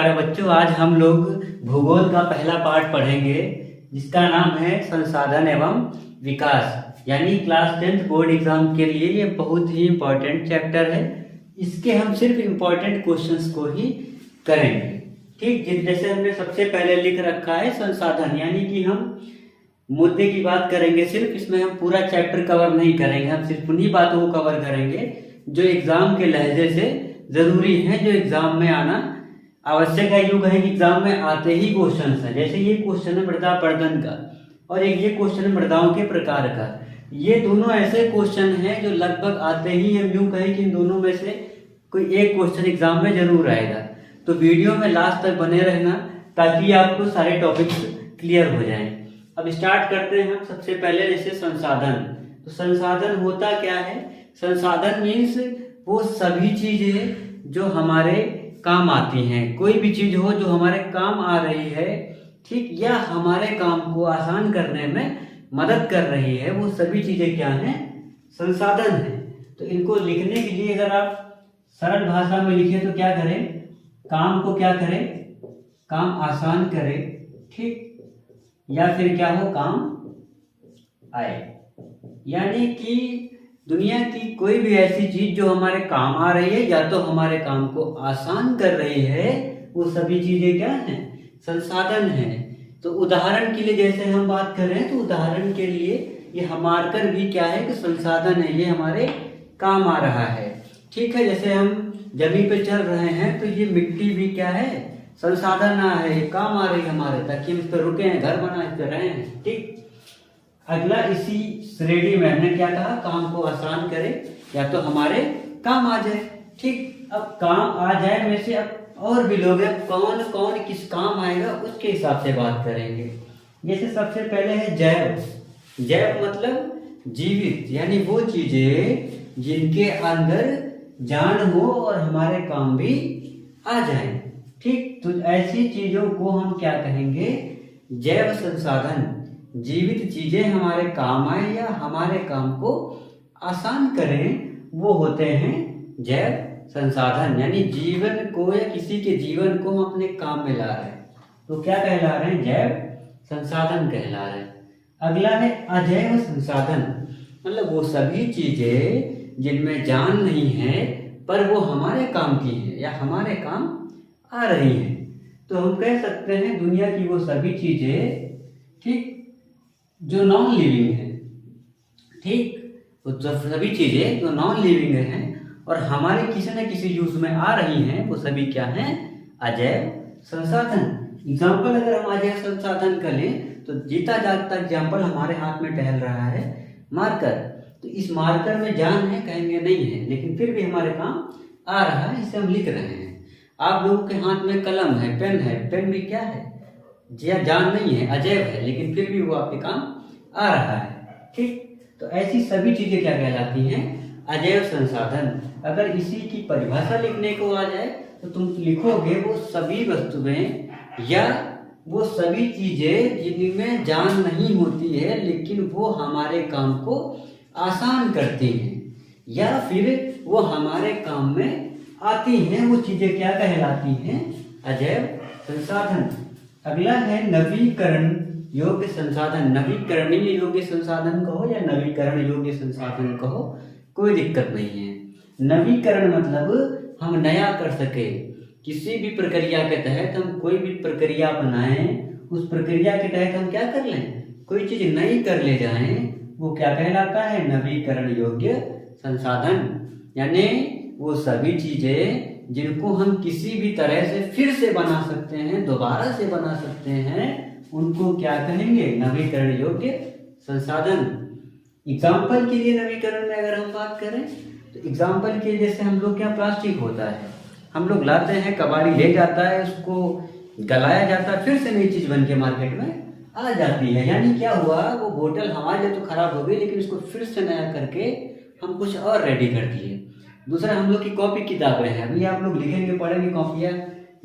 प्यारे बच्चों, आज हम लोग भूगोल का पहला पार्ट पढ़ेंगे जिसका नाम है संसाधन एवं विकास। यानी क्लास 10th बोर्ड एग्जाम के लिए ये बहुत ही इम्पोर्टेंट चैप्टर है। इसके हम सिर्फ इम्पोर्टेंट क्वेश्चंस को ही करेंगे। ठीक, जैसे हमने सबसे पहले लिख रखा है संसाधन, यानी कि हम मुद्दे की बात करेंगे सिर्फ। इसमें हम पूरा चैप्टर कवर नहीं करेंगे, हम सिर्फ उन्हीं बातों को कवर करेंगे जो एग्जाम के लहजे से जरूरी है, जो एग्जाम में आना आवश्यक है। युग है कि एग्जाम में आते ही क्वेश्चन है। जैसे ये क्वेश्चन है मृदा अपरदन का और एक ये क्वेश्चन है मृदाओं के प्रकार का। ये दोनों ऐसे क्वेश्चन हैं जो लगभग आते ही, हम यूं कहें कि इन दोनों में से कोई एक क्वेश्चन एग्जाम में जरूर आएगा। तो वीडियो में लास्ट तक बने रहना ताकि आपको सारे टॉपिक्स क्लियर हो जाएं। अब स्टार्ट करते हैं हम सबसे पहले जैसे संसाधन। तो संसाधन होता क्या है? संसाधन मीन्स वो सभी चीजें जो हमारे काम आती हैं। कोई भी चीज हो जो हमारे काम आ रही है, ठीक, या हमारे काम को आसान करने में मदद कर रही है, वो सभी चीजें क्या हैं? संसाधन है। तो इनको लिखने के लिए अगर आप सरल भाषा में लिखें तो क्या करें? काम को क्या करें? काम आसान करें, ठीक, या फिर क्या हो? काम आए। यानी कि दुनिया की कोई भी ऐसी चीज जो हमारे काम आ रही है या तो हमारे काम को आसान कर रही है, वो सभी चीजें क्या हैं? संसाधन है। तो उदाहरण के लिए जैसे हम बात कर रहे हैं, तो उदाहरण के लिए ये मार्कर भी क्या है कि संसाधन है, ये हमारे काम आ रहा है। ठीक है, जैसे हम जमीन पे चल रहे हैं तो ये मिट्टी भी क्या है? संसाधन है, ये काम आ रही है हमारे, ताकि हम इस पर रुके हैं, घर बना इस पर रहे हैं। ठीक, अगला इसी श्रेणी में हमने क्या कहा? काम को आसान करे या तो हमारे काम आ जाए। ठीक, अब काम आ जाए में से अब और भी लोग हैं, कौन कौन किस काम आएगा उसके हिसाब से बात करेंगे। जैसे सबसे पहले है जैव। जैव मतलब जीवित, यानी वो चीजें जिनके अंदर जान हो और हमारे काम भी आ जाए। ठीक, तो ऐसी चीजों को हम क्या कहेंगे? जैव संसाधन। जीवित चीजें हमारे काम आए या हमारे काम को आसान करें, वो होते हैं जैव संसाधन। यानी जीवन को या किसी के जीवन को हम अपने काम में ला रहे हैं तो क्या कहला रहे हैं? जैव संसाधन कहला रहे हैं। अगला है अजैव संसाधन, मतलब वो सभी चीजें जिनमें जान नहीं है पर वो हमारे काम की है या हमारे काम आ रही है। तो हम कह सकते हैं दुनिया की वो सभी चीजें, ठीक, जो नॉन लिविंग है। ठीक, तो सभी चीजें जो नॉन लिविंग हैं और हमारे किसी न किसी यूज में आ रही हैं, वो सभी क्या हैं? अजैव संसाधन। एग्जाम्पल अगर हम अजैव संसाधन कर लें तो जीता जागता एग्जाम्पल हमारे हाथ में टहल रहा है मार्कर। तो इस मार्कर में जान है कहेंगे नहीं है, लेकिन फिर भी हमारे काम आ रहा है, इसे हम लिख रहे हैं। आप लोगों के हाथ में कलम है, पेन है, पेन भी क्या है? जान नहीं है, अजैव है, लेकिन फिर भी वो आपके काम आ रहा है। ठीक, तो ऐसी सभी चीजें क्या कहलाती हैं? अजैव संसाधन। अगर इसी की परिभाषा लिखने को आ जाए तो तुम लिखोगे वो सभी वस्तुएं या वो सभी चीजें जिनमें जान नहीं होती है लेकिन वो हमारे काम को आसान करती हैं या फिर वो हमारे काम में आती हैं, वो चीजें क्या कहलाती हैं? अजैव संसाधन। अगला है नवीकरण योग्य संसाधन। नवीकरणीय योग्य संसाधन कहो या नवीकरण योग्य संसाधन कहो, कोई दिक्कत नहीं है। नवीकरण मतलब हम नया कर सके। किसी भी प्रक्रिया के तहत हम कोई भी प्रक्रिया बनाएं, उस प्रक्रिया के तहत हम क्या कर लें? कोई चीज नई कर ले जाएं, वो क्या कहलाता है? नवीकरण योग्य संसाधन। यानी वो सभी चीजें जिनको हम किसी भी तरह से फिर से बना सकते हैं, दोबारा से बना सकते हैं, उनको क्या कहेंगे? नवीकरण योग्य संसाधन। एग्जाम्पल के लिए नवीकरण में अगर हम बात करें तो एग्जाम्पल के जैसे हम लोग क्या, प्लास्टिक होता है, हम लोग लाते हैं, कबाड़ी ले जाता है, उसको गलाया जाता है, फिर से नई चीज बन के मार्केट में आ जाती है। यानी क्या हुआ? वो बोतल हमारे लिए तो खराब हो गई, लेकिन उसको फिर से नया करके हम कुछ और रेडी कर दिए। दूसरा हम लोग की कॉपी किताबें हैं, अभी आप लोग लिखेंगे, पढ़ेंगे, कॉपियाँ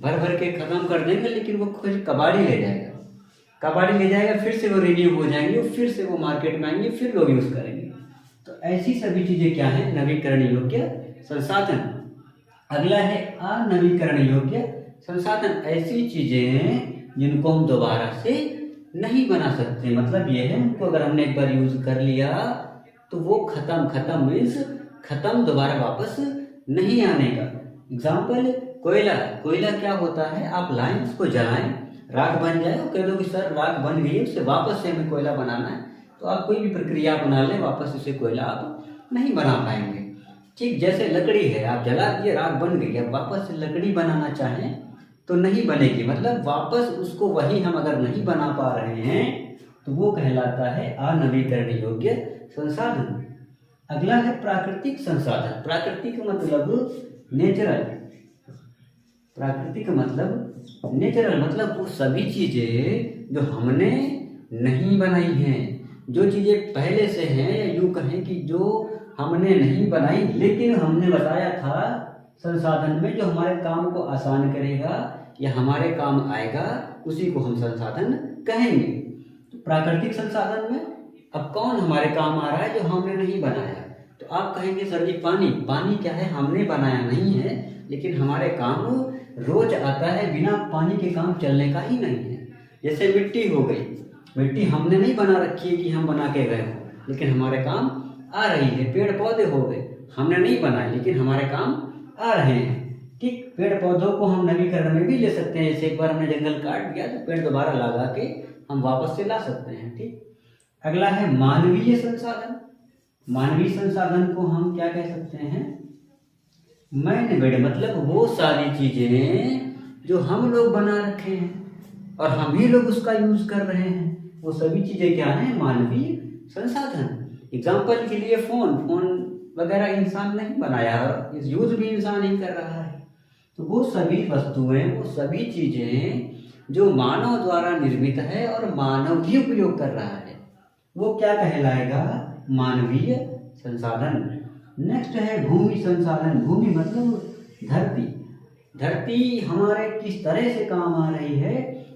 भर भर के खत्म कर देंगे, लेकिन वो खुद कबाड़ी ले जाएगा, कबाड़ी ले जाएगा, फिर से वो रिन्यू हो जाएंगे, फिर से वो मार्केट में आएंगे, फिर लोग यूज करेंगे। तो ऐसी सभी चीजें क्या है? नवीकरण योग्य संसाधन। अगला है अनवीकरण योग्य संसाधन ऐसी चीजें हैं जिनको हम दोबारा से नहीं बना सकते। मतलब ये है उनको अगर हमने एक बार यूज कर लिया तो वो खत्म मीन्स खत्म, दोबारा वापस नहीं आने का। एग्जाम्पल कोयला क्या होता है, आप लाएं उसको जलाएं, राख बन जाए और कह दो कि सर राख बन गई है, उससे वापस से हमें कोयला बनाना है, तो आप कोई भी प्रक्रिया अपना लें वापस उसे कोयला आप नहीं बना पाएंगे। ठीक जैसे लकड़ी है, आप जला दिए राख बन गई, अब वापस से लकड़ी बनाना चाहें तो नहीं बनेगी। मतलब वापस उसको वही हम अगर नहीं बना पा रहे हैं तो वो कहलाता है अनवीकरण योग्य संसाधन। अगला है प्राकृतिक संसाधन। प्राकृतिक मतलब नेचुरल। प्राकृतिक मतलब नेचुरल मतलब वो सभी चीजें जो हमने नहीं बनाई हैं, जो चीजें पहले से हैं, या यूं कहें कि जो हमने नहीं बनाई लेकिन हमने बताया था संसाधन में जो हमारे काम को आसान करेगा या हमारे काम आएगा, उसी को हम संसाधन कहेंगे। तो प्राकृतिक संसाधन में अब कौन हमारे काम आ रहा है जो हमने नहीं बनाया, तो आप कहेंगे सर जी पानी क्या है, हमने बनाया नहीं है लेकिन हमारे काम रोज आता है, बिना पानी के काम चलने का ही नहीं है। जैसे मिट्टी हो गई, मिट्टी हमने नहीं बना रखी है कि हम बना के गए हों लेकिन हमारे काम आ रही है। पेड़ पौधे हो गए, हमने नहीं बनाए लेकिन हमारे काम आ रहे हैं। ठीक, पेड़ पौधों को हम नवीकरण में भी ले सकते हैं। जैसे एक बार हमने जंगल काट दिया तो पेड़ दोबारा लगा के हम वापस से ला सकते हैं। ठीक, अगला है मानवीय संसाधन। मानवीय संसाधन को हम क्या कह सकते हैं, मैन मेड, मतलब वो सारी चीजें जो हम लोग बना रखे हैं और हम ही लोग उसका यूज कर रहे हैं, वो सभी चीजें क्या हैं, मानवीय संसाधन। एग्जाम्पल के लिए फोन वगैरह इंसान नहीं बनाया और इस यूज भी इंसान ही कर रहा है। तो वो सभी वस्तुएं, वो सभी चीजें जो मानव द्वारा निर्मित है और मानव ही उपयोग कर रहा है, वो क्या कहलाएगा, मानवीय संसाधन। नेक्स्ट है भूमि संसाधन। भूमि मतलब धरती। धरती हमारे किस तरह से काम आ रही है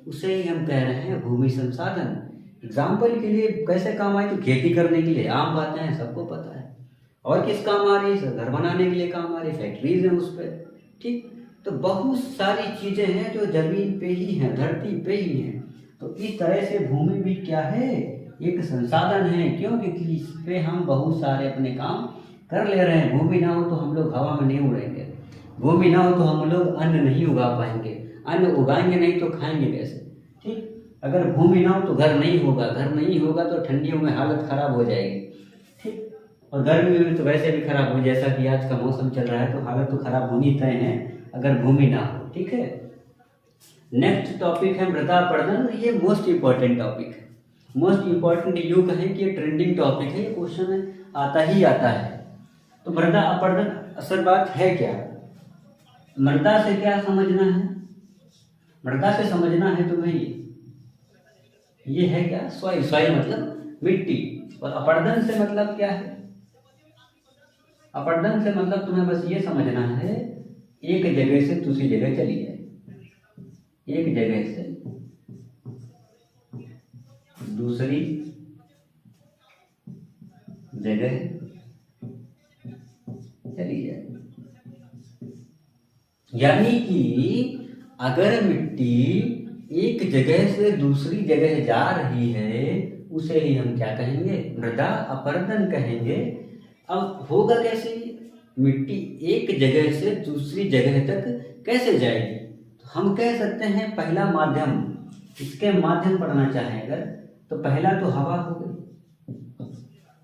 उसे ही हम कह रहे हैं भूमि संसाधन। एग्जाम्पल के लिए कैसे काम आई, तो खेती करने के लिए, आम बातें हैं, सबको पता है। और किस काम आ रही है, घर बनाने के लिए काम आ रही है, फैक्ट्रीज है उस पर। ठीक, तो बहुत सारी चीजें हैं जो जमीन पे ही हैं, धरती पे ही हैं। तो इस तरह से भूमि भी क्या है, एक संसाधन है। क्यों, क्योंकि इस पे हम बहुत सारे अपने काम कर ले रहे हैं। भूमि ना हो तो हम लोग हवा में नहीं उड़ेंगे, भूमि ना हो तो हम लोग अन्न नहीं उगा पाएंगे, अन्न उगाएंगे नहीं तो खाएंगे कैसे। ठीक, अगर भूमि ना हो तो घर नहीं होगा, घर नहीं होगा तो ठंडियों में हालत खराब हो जाएगी। ठीक, और गर्मी में तो वैसे भी खराब हो, जैसा कि आज का मौसम चल रहा है तो हालत तो खराब होनी तय है अगर भूमि ना हो। ठीक है, नेक्स्ट टॉपिक है मृदा अपरदन। ये मोस्ट इंपॉर्टेंट टॉपिक है, मोस्ट इंपॉर्टेंट यूं कहें कि ये ट्रेंडिंग टॉपिक है, ये क्वेश्चन आता ही आता है। तो मृदा अपरदन असल बात है क्या, मृदा से क्या समझना है, मृदा से समझना है तुम्हें ये है क्या, सॉइल। सॉइल मतलब मिट्टी, और अपरदन से मतलब क्या है, अपरदन से मतलब तुम्हें बस ये समझना है एक जगह से दूसरी जगह चली जाए, एक जगह से दूसरी जगह चली जाए। यानी कि अगर मिट्टी एक जगह से दूसरी जगह जा रही है उसे ही हम क्या कहेंगे, मृदा अपरदन कहेंगे। अब होगा कैसे, मिट्टी एक जगह से दूसरी जगह तक कैसे जाएगी, तो हम कह सकते हैं पहला माध्यम, इसके माध्यम पढ़ना चाहें अगर तो पहला तो हवा हो गई।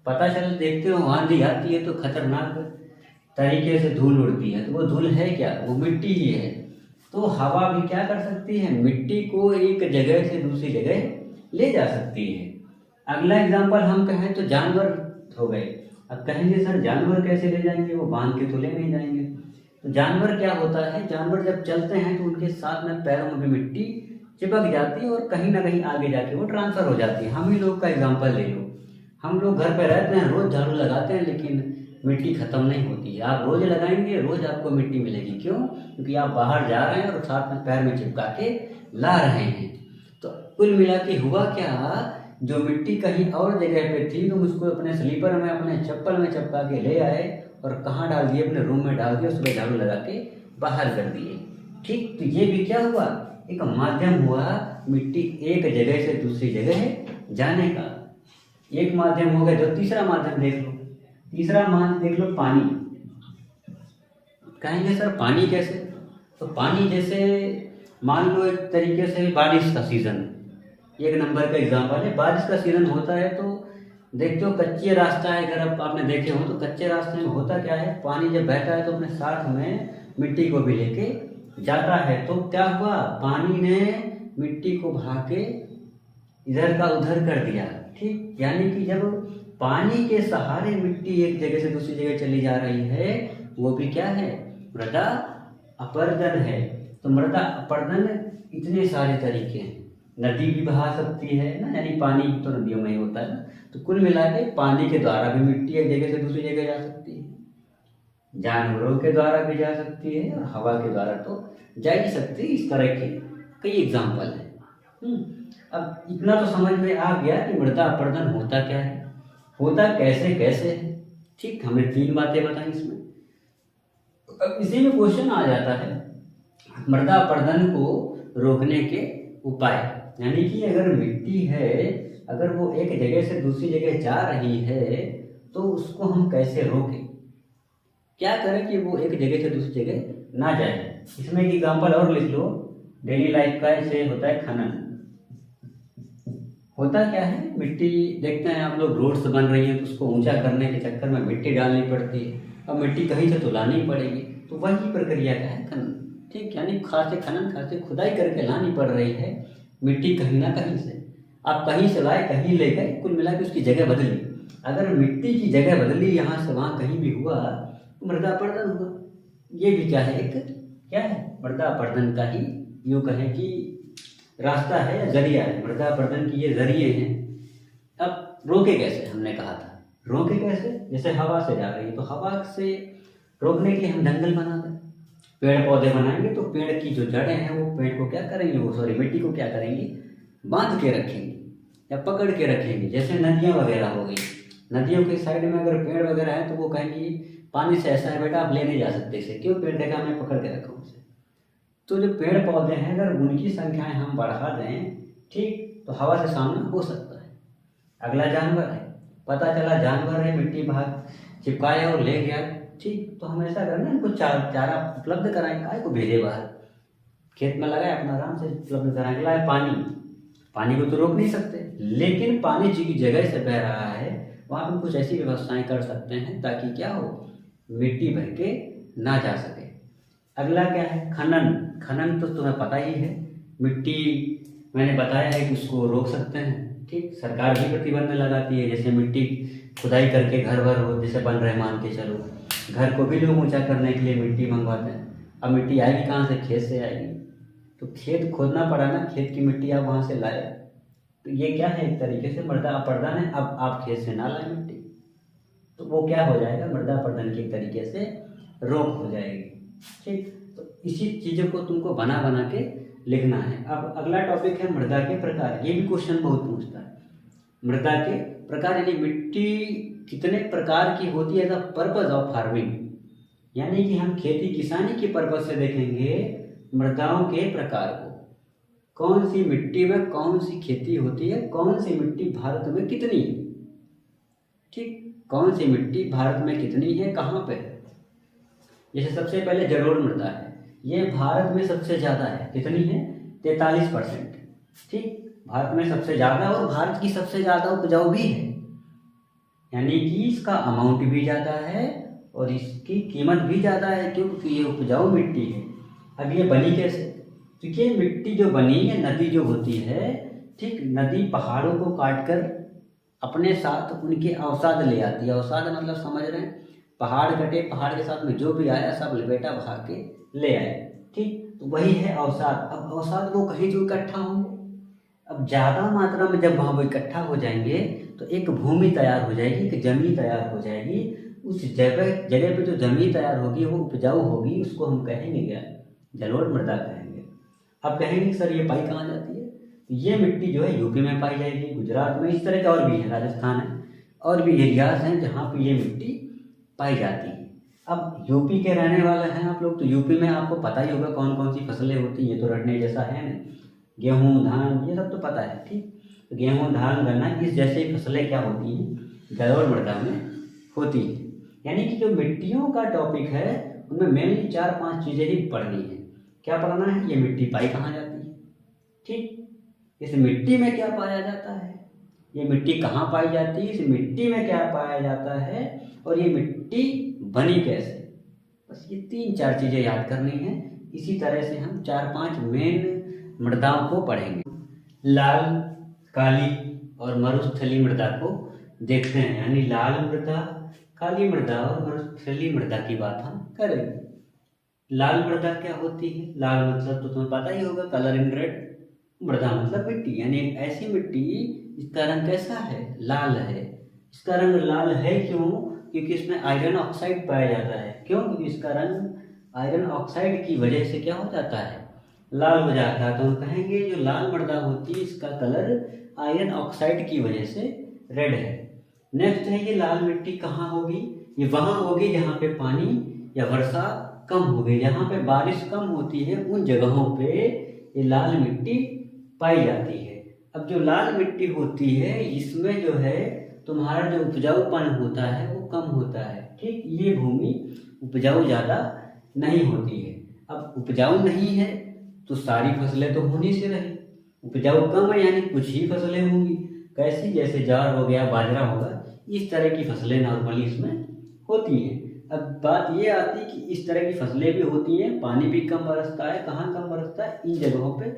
पता चल देखते हो आंधी आती है तो खतरनाक तरीके से धूल उड़ती है, तो वो धूल है क्या, वो मिट्टी ही है। तो हवा भी क्या कर सकती है, मिट्टी को एक जगह से दूसरी जगह ले जा सकती है। अगला एग्जांपल हम कहें तो जानवर हो गए। अब कहेंगे सर जानवर कैसे ले जाएंगे, वो बांध के तो ले नहीं जाएंगे। तो जानवर क्या होता है, जानवर जब चलते हैं तो उनके साथ में पैरों में भी मिट्टी चिपक जाती है और कहीं ना कहीं आगे जाके वो ट्रांसफर हो जाती है। हम ही लोग का एग्जाम्पल ले लो, हम लोग घर पे रहते हैं, रोज झाड़ू लगाते हैं लेकिन मिट्टी खत्म नहीं होती है। आप रोज लगाएंगे, रोज आपको मिट्टी मिलेगी। क्यों, क्योंकि आप बाहर जा रहे हैं और साथ में पैर में चिपका के ला रहे हैं। तो कुल मिला के हुआ क्या, जो मिट्टी कहीं और जगह पे थी तुम उसको अपने स्लीपर में, अपने चप्पल में चिपका के ले आए और कहाँ डाल दिए, अपने रूम में डाल दिए, उसमें झाड़ू लगा के बाहर कर दिए। ठीक, तो ये भी क्या हुआ, एक माध्यम हुआ मिट्टी एक जगह से दूसरी जगह जाने का। एक माध्यम हो गया, जो तीसरा माध्यम देख लो, तीसरा माध्यम देख लो पानी। कहेंगे सर पानी कैसे, तो पानी जैसे मान लो एक तरीके से बारिश का सीजन, एक नंबर का एग्जाम्पल है। बारिश का सीजन होता है तो देखते हो कच्चे रास्ता है, अगर आपने देखे हो तो कच्चे रास्ते में होता क्या है, पानी जब बहता है तो अपने साथ में मिट्टी को भी लेके जाता है। तो क्या हुआ, पानी ने मिट्टी को बहा के इधर का उधर कर दिया। ठीक, यानी कि जब पानी के सहारे मिट्टी एक जगह से दूसरी जगह चली जा रही है, वो भी क्या है, मृदा अपरदन है। तो मृदा अपरदन इतने सारे तरीके हैं, नदी भी बहा सकती है ना, यानी पानी तो नदियों में ही होता है ना, तो कुल मिला के पानी के द्वारा भी मिट्टी एक जगह से दूसरी जगह जा सकती है, जानवरों के द्वारा भी जा सकती है, और हवा के द्वारा तो जा ही सकती है। इस तरह के कई एग्जाम्पल हैं। अब इतना तो समझ में आ गया कि मृदा अपरदन होता क्या है, होता कैसे कैसे है। ठीक, हमने 3 बातें बताई इसमें। अब इसी में क्वेश्चन आ जाता है मृदा अपरदन को रोकने के उपाय, यानी कि अगर मिट्टी है, अगर वो एक जगह से दूसरी जगह जा रही है तो उसको हम कैसे रोकें, क्या करें कि वो एक जगह से दूसरी जगह ना जाए। इसमें एक एग्जाम्पल और लिख लो, डेली लाइफ का, ऐसे होता है खनन। होता क्या है, मिट्टी देखते हैं आप लोग, रोड्स बन रही हैं तो उसको ऊंचा करने के चक्कर में मिट्टी डालनी पड़ती है, अब मिट्टी कहीं से तो लानी पड़ेगी, तो वही प्रक्रिया का है खनन। ठीक, यानी खासे खनन, खासे खुदाई करके लानी पड़ रही है मिट्टी कहीं ना कहीं से। आप कहीं से लाए, कहीं ले गए, कुल मिला के उसकी जगह बदली। अगर मिट्टी की जगह बदली यहाँ से वहाँ कहीं भी हुआ तो मृदा अपरदन हुआ। ये भी क्या है, एक क्या है, मृदा अपरदन का ही यूँ कहें कि रास्ता है या जरिया है, मृदा अपरदन की ये जरिए हैं। अब रोके कैसे, हमने कहा था रोके कैसे, जैसे हवा से जा रही है तो हवा से रोकने के लिए हम जंगल बना दें, पेड़ पौधे बनाएंगे, तो पेड़ की जो जड़ें हैं वो पेड़ को क्या करेंगे, वो सॉरी मिट्टी को क्या करेंगी, बांध के रखेंगे या पकड़ के रखेंगे। जैसे नदियाँ वगैरह हो गई, नदियों के साइड में अगर पेड़ वगैरह है तो वो कहेंगी पानी से ऐसा है बेटा आप ले नहीं जा सकते इसे, क्यों, पेड़ देखा मैं पकड़ के रखा हूँ उसे। तो जो पेड़ पौधे हैं अगर उनकी संख्याएं हम बढ़ा दें, ठीक, तो हवा से सामना हो सकता है। अगला जानवर है, पता चला जानवर है, मिट्टी भाग चिपकाया और ले गया, ठीक, तो हम ऐसा करें इनको चारा उपलब्ध कराएं, काय को भेजे बाहर, खेत में लगाए अपना आराम से उपलब्ध कराएं। लाए पानी को तो रोक नहीं सकते, लेकिन पानी जी की जगह से बह रहा है वहाँ पर कुछ ऐसी व्यवस्थाएं कर सकते हैं ताकि क्या हो, मिट्टी बह के ना जा सके। अगला क्या है, खनन तो तुम्हें पता ही है, मिट्टी मैंने बताया है कि उसको रोक सकते हैं। ठीक, सरकार भी प्रतिबंध लगाती है, जैसे मिट्टी खुदाई करके घर भर हो जैसे बन रहे, मान के चलो घर को भी लोग ऊंचा करने के लिए मिट्टी मंगवाते हैं। अब मिट्टी आएगी कहाँ से, खेत से आएगी, तो खेत खोदना पड़ा ना, खेत की मिट्टी आप वहाँ से लाए, तो ये क्या है, एक तरीके से मृदा अपरदन है। अब आप खेत से ना लाए मिट्टी तो वो क्या हो जाएगा, मृदा अपरदन की एक तरीके से रोक हो जाएगी। ठीक, तो इसी चीज़ों को तुमको बना बना के लिखना है। अब अगला टॉपिक है मृदा के प्रकार। ये भी क्वेश्चन बहुत पूछता है, मृदा के प्रकार, यानी मिट्टी कितने प्रकार की होती है, द पर्पज ऑफ फार्मिंग, यानी कि हम खेती किसानी के पर्पज से देखेंगे मृदाओं के प्रकार को, कौन सी मिट्टी में कौन सी खेती होती है, कौन सी मिट्टी भारत में कितनी है। ठीक, कौन सी मिट्टी भारत में कितनी है, कहाँ पे है। जैसे सबसे पहले जलोढ़ मृदा है, ये भारत में सबसे ज़्यादा है, कितनी है, 43%। ठीक, भारत में सबसे ज़्यादा और भारत की सबसे ज़्यादा उपजाऊ भी है, यानी कि इसका अमाउंट भी ज़्यादा है और इसकी कीमत भी ज़्यादा है, क्योंकि ये उपजाऊ मिट्टी है। अब ये बनी कैसे, तो ये मिट्टी जो बनी है, नदी जो होती है, ठीक, नदी पहाड़ों को काट कर अपने साथ उनके अवसाद ले आती है। अवसाद मतलब समझ रहे हैं, पहाड़ कटे, पहाड़ के साथ में जो भी आया सब लपेटा बहा के ले आए। ठीक, तो वही है अवसाद। अब अवसाद वो कहीं जो इकट्ठा होंगे, अब ज़्यादा मात्रा में जब वहाँ वो इकट्ठा हो जाएंगे तो एक भूमि तैयार हो जाएगी, एक जमीन तैयार हो जाएगी। उस जगह पे जो जमीन तैयार होगी वो उपजाऊ होगी, उसको हम कहेंगे क्या, जलोढ़ मृदा कहेंगे। अब कहेंगे सर ये पाई कहाँ जाती है, तो ये मिट्टी जो है यूपी में पाई जाएगी, गुजरात में, इस तरह के और भी है, राजस्थान है, और भी एरियाज हैं जहाँ पे ये मिट्टी पाई जाती है। अब यूपी के रहने वाले हैं आप लोग, तो यूपी में आपको पता ही होगा कौन कौन सी फसलें होती हैं, ये तो रटने जैसा है ना, गेहूँ धान ये सब तो पता है। ठीक, तो गेहूँ धान गन्ना इस जैसी फसलें क्या होती हैं जलोढ़ मृदा में होती है। यानी कि जो मिट्टियों का टॉपिक है उनमें मेनली 4-5 चीज़ें ही पढ़नी है। क्या पढ़ना है? ये मिट्टी पाई कहाँ जाती है, ठीक, इस मिट्टी में क्या पाया जाता है, ये मिट्टी कहाँ पाई जाती है, इस मिट्टी में क्या पाया जाता है, और ये मिट्टी बनी कैसे। बस ये 3-4 चीज़ें याद करनी है। इसी तरह से हम 4-5 मेन मृदाओं को पढ़ेंगे। लाल, काली और मरुस्थलीय मृदा को देखते हैं, यानी लाल मृदा, काली मृदा और मरुस्थलीय मृदा की बात हम करेंगे। लाल मृदा क्या होती है? लाल मतलब तो तुम्हें पता ही होगा, कलर इन रेड। मृदा मतलब मिट्टी, यानी एक ऐसी मिट्टी जिसका रंग कैसा है? लाल है। इसका रंग लाल है क्यों? क्योंकि इसमें आयरन ऑक्साइड पाया जाता है। क्यों? क्योंकि इसका रंग आयरन ऑक्साइड की वजह से क्या हो जाता है? लाल हो जाता है। तो हम कहेंगे जो लाल मृदा होती है इसका कलर आयरन ऑक्साइड की वजह से रेड है। नेक्स्ट है ये लाल मिट्टी कहाँ होगी? ये वहाँ होगी जहाँ पे पानी या वर्षा कम होगी, जहाँ पे बारिश कम होती है उन जगहों पे ये लाल मिट्टी पाई जाती है। अब जो लाल मिट्टी होती है इसमें जो है तुम्हारा जो उपजाऊपन होता है वो कम होता है। ठीक, ये भूमि उपजाऊ ज़्यादा नहीं होती है। अब उपजाऊ नहीं है तो सारी फसलें तो होनी से रही, उपजाऊ कम है यानी कुछ ही फसलें होंगी। कैसी? जैसे ज्वार हो गया, बाजरा होगा, इस तरह की फसलें नॉर्मली इसमें होती हैं। अब बात ये आती है कि इस तरह की फसलें भी होती हैं, पानी भी कम बरसता है। कहाँ कम बरसता है? इन जगहों पे,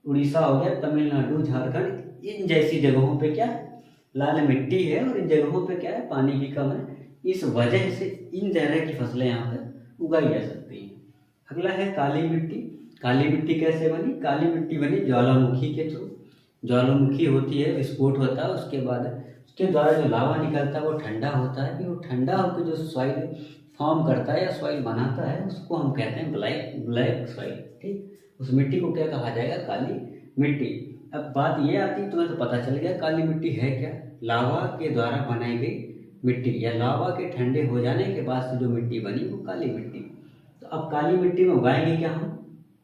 उड़ीसा हो गया, तमिलनाडु, झारखंड, इन जैसी जगहों पे क्या लाल मिट्टी है और इन जगहों पे क्या है पानी भी कम है। इस वजह से इन तरह की फसलें यहाँ पे उगाई जा सकती हैं। अगला है काली मिट्टी। काली मिट्टी कैसे बनी? काली मिट्टी बनी ज्वालामुखी के थ्रू। ज्वालामुखी होती है, विस्फोट होता है, उसके बाद उसके द्वारा जो लावा निकलता है वो ठंडा होता है। फिर वो ठंडा होकर जो सॉइल फॉर्म करता है या सॉइल बनाता है उसको हम कहते हैं ब्लैक सॉइल। ठीक, उस मिट्टी को क्या कहा जाएगा? काली मिट्टी। अब बात ये आती है, तुम्हें तो पता चल गया काली मिट्टी है क्या? लावा के द्वारा बनाई गई मिट्टी या लावा के ठंडे हो जाने के बाद से जो मिट्टी बनी वो काली मिट्टी। तो अब काली मिट्टी में उगाएंगे क्या हम?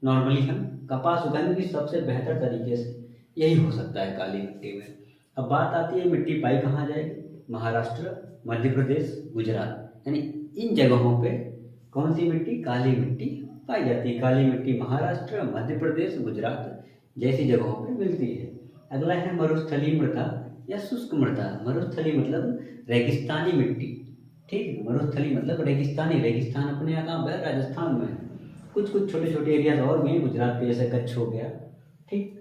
नॉर्मली हम कपास उगाएंगे सबसे बेहतर तरीके से, यही हो सकता है काली मिट्टी में। अब बात आती है मिट्टी पाई कहाँ जाएगी? महाराष्ट्र, मध्य प्रदेश, गुजरात, यानी इन जगहों पे कौन सी मिट्टी? काली मिट्टी पाई जाती है। काली मिट्टी महाराष्ट्र, मध्य प्रदेश, गुजरात जैसी जगहों पे मिलती है। अगला है मरुस्थलीय मृदा या शुष्क मृदा। मरुस्थलीय मतलब रेगिस्तानी मिट्टी। ठीक, मरुस्थलीय मतलब रेगिस्तानी। रेगिस्तान अपने यहाँ कहाँ है? राजस्थान में है। कुछ कुछ छोटे छोटे एरियाज और भी हैं, गुजरात के जैसे कच्छ हो गया, ठीक,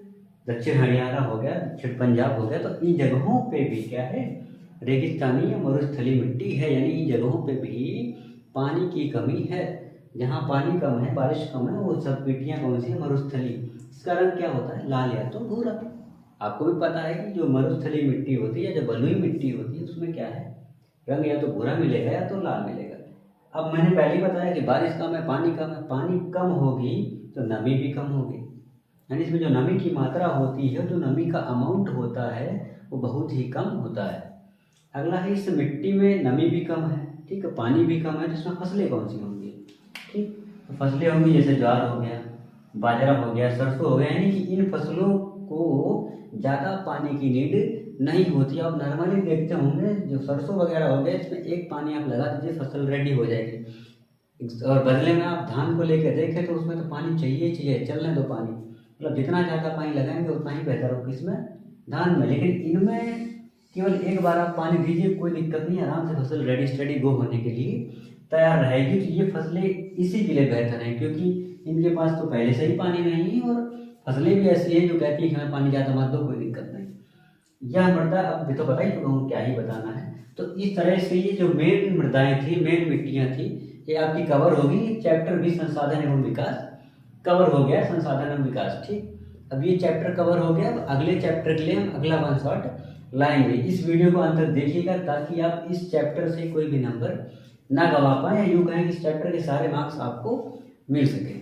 दक्षिण हरियाणा हो गया, दक्षिण पंजाब हो गया। तो इन जगहों पे भी क्या है? रेगिस्तानी या मरुस्थलीय मिट्टी है, यानी इन जगहों पे भी पानी की कमी है। जहाँ पानी कम है, बारिश कम है, वो सब मिट्टियाँ कौन सी है? मरुस्थलीय। इसका रंग क्या होता है? लाल या तो भूरा। आपको भी पता है कि जो मरुस्थलीय मिट्टी होती है या जो बलुई मिट्टी होती है उसमें क्या है? रंग या तो भूरा मिलेगा या तो लाल मिलेगा। अब मैंने पहले ही बताया कि बारिश कम है, पानी कम है। पानी कम होगी तो नमी भी कम होगी, यानी इसमें जो नमी की मात्रा होती है, जो नमी का अमाउंट होता है वो बहुत ही कम होता है। अगला है इस मिट्टी में नमी भी कम है, ठीक है, पानी भी कम है, जिसमें फसलें कौन सी होंगी? ठीक, तो फसलें होंगी जैसे ज्वार हो गया, बाजरा हो गया, सरसों हो गया, यानी कि इन फसलों को ज़्यादा पानी की नीड नहीं होती। आप नॉर्मली देखते होंगे जो सरसों वगैरह हो गया, इसमें एक पानी आप लगा दीजिए फसल रेडी हो जाएगी। और बदले में आप धान को लेकर देखें तो उसमें तो पानी चाहिए चाहिए, चलने दो पानी, मतलब जितना ज़्यादा पानी लगाएंगे उतना ही बेहतर होगा किसमें? धान में। लेकिन इनमें केवल एक बार आप पानी दीजिए, कोई दिक्कत नहीं, आराम से फसल रेडी स्टेडी गो होने के लिए तैयार रहेगी। तो ये फसलें इसी के लिए बेहतर हैं क्योंकि इनके पास तो पहले से ही पानी नहीं है और फसलें भी ऐसी हैं जो कहती है कि हमें पानी ज़्यादा मत दो, कोई दिक्कत नहीं। यह मृदा अब तो बता ही चुका हूँ, क्या ही बताना है। तो इस तरह से ये जो मेन मृदाएं थी, मेन मिट्टियाँ थी, ये आपकी कवर होगी। चैप्टर भी संसाधन एवं विकास कवर हो गया, संसाधन एवं विकास। ठीक, अब ये चैप्टर कवर हो गया। अब अगले चैप्टर के लिए हम अगला वन शॉट लाएंगे। इस वीडियो को अंत तक देखिएगा ताकि आप इस चैप्टर से कोई भी नंबर ना गवा पाए, या यूँ कहें कि इस चैप्टर के सारे मार्क्स आपको मिल सके।